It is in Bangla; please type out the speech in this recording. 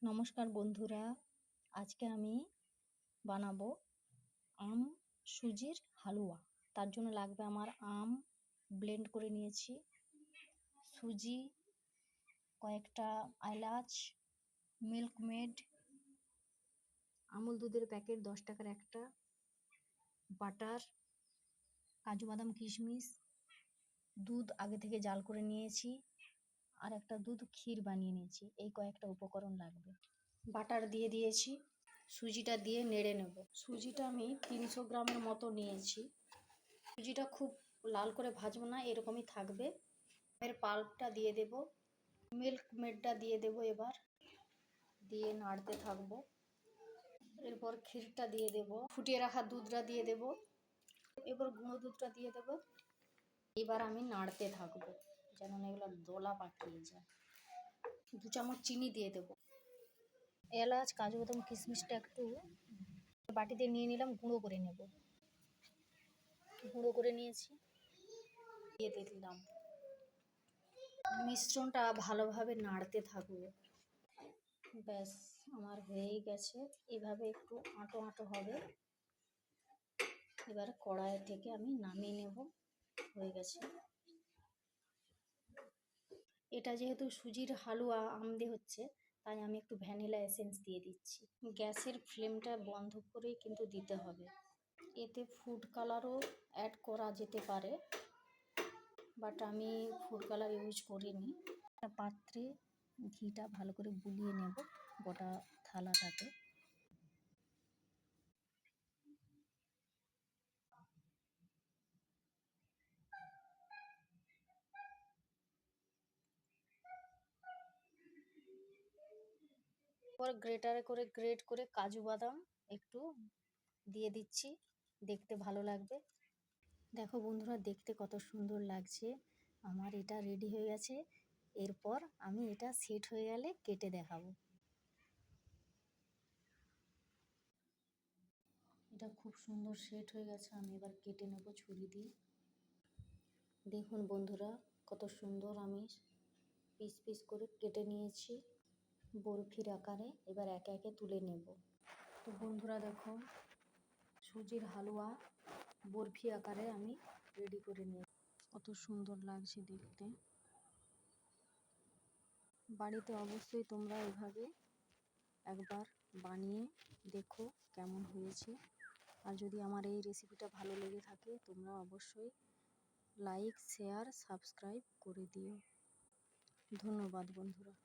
নমস্কার বন্ধুরা, আজকে আমি বানাবো আম সুজির হালুয়া। তার জন্য লাগবে আমার আম ব্লেন্ড করে নিয়েছি, সুজি, কয়েকটা এলাচ, মিল্ক মেড, আমুল দুধের প্যাকেট 10 টাকার একটা, বাটার, কাজু বাদাম কিশমিশ, দুধ আগে থেকে জাল করে নিয়েছি, আর একটা দুধ ক্ষীর বানিয়ে নিয়েছি। এই কয়েকটা উপকরণ লাগবে। বাটার দিয়ে দিয়েছি, সুজিটা দিয়ে নেড়ে নেব। সুজিটা আমি 300 গ্রামের মতো নিয়েছি। সুজিটা খুব লাল করে ভাজবো না, এরকমই থাকবে। এর পাল্পটা দিয়ে দেব, মিল্ক মেডটা দিয়ে দেব, এবার দিয়ে নাড়তে থাকবো। এরপর ক্ষীরটা দিয়ে দেব, ফুটিয়ে রাখা দুধটা দিয়ে দেব, এবার গুঁড়ো দুধটা দিয়ে দেব। এবার আমি নাড়তে থাকবো যেন এগুলো দোলা পাকিয়ে যায়। 2 চামচ চিনি দিয়ে দেব। এলাচ, কাজু বাদাম কিশমিশটা একটু বাটিতে নিয়ে নিলাম, গুঁড়ো করে নেব। গুঁড়ো করে নিয়েছি, দিয়ে দিলাম। মিশ্রণটা ভালোভাবে নাড়তে থাকবো। ব্যাস আমার হয়েই গেছে। এভাবে একটু আঁটো আঁটো হবে। এবার কড়াই থেকে আমি নামিয়ে নেব। হয়ে গেছে। এটা যেহেতু সুজির হালুয়া আম দিয়ে হচ্ছে, তাই আমি একটু ভ্যানিলা এসেন্স দিয়ে দিচ্ছি। গ্যাসের ফ্লেমটা বন্ধ করেই কিন্তু দিতে হবে। এতে ফুড কালারও অ্যাড করা যেতে পারে, বাট আমি ফুড কালার ইউজ করিনি। একটা পাত্রে ঘিটা ভালো করে বুলিয়ে নেব গোটা থালাটাতে। পর গ্রেটারে করে গ্রেট করে কাজু বাদাম একটু দিয়ে দিচ্ছি, দেখতে ভালো লাগবে। দেখো বন্ধুরা, দেখতে কত সুন্দর লাগছে। আমার এটা রেডি হয়ে গেছে। এরপর আমি এটা সেট হয়ে গেলে কেটে দেখাবো। এটা খুব সুন্দর সেট হয়ে গেছে। আমি এবার কেটে নেব ছুরি দিয়ে। দেখুন বন্ধুরা, কত সুন্দর আমি পিস পিস করে কেটে নিয়েছি বরফির আকারে। এবার একে একে তুলে নেব। তো বন্ধুরা দেখো, সুজির হালুয়া বরফি আকারে আমি রেডি করে নিই। কত সুন্দর লাগছে দেখতে। বাড়িতে অবশ্যই তোমরা এভাবে একবার বানিয়ে দেখো কেমন হয়েছে। আর যদি আমার এই রেসিপিটা ভালো লেগে থাকে, তোমরা অবশ্যই লাইক, শেয়ার, সাবস্ক্রাইব করে দিও। ধন্যবাদ বন্ধুরা।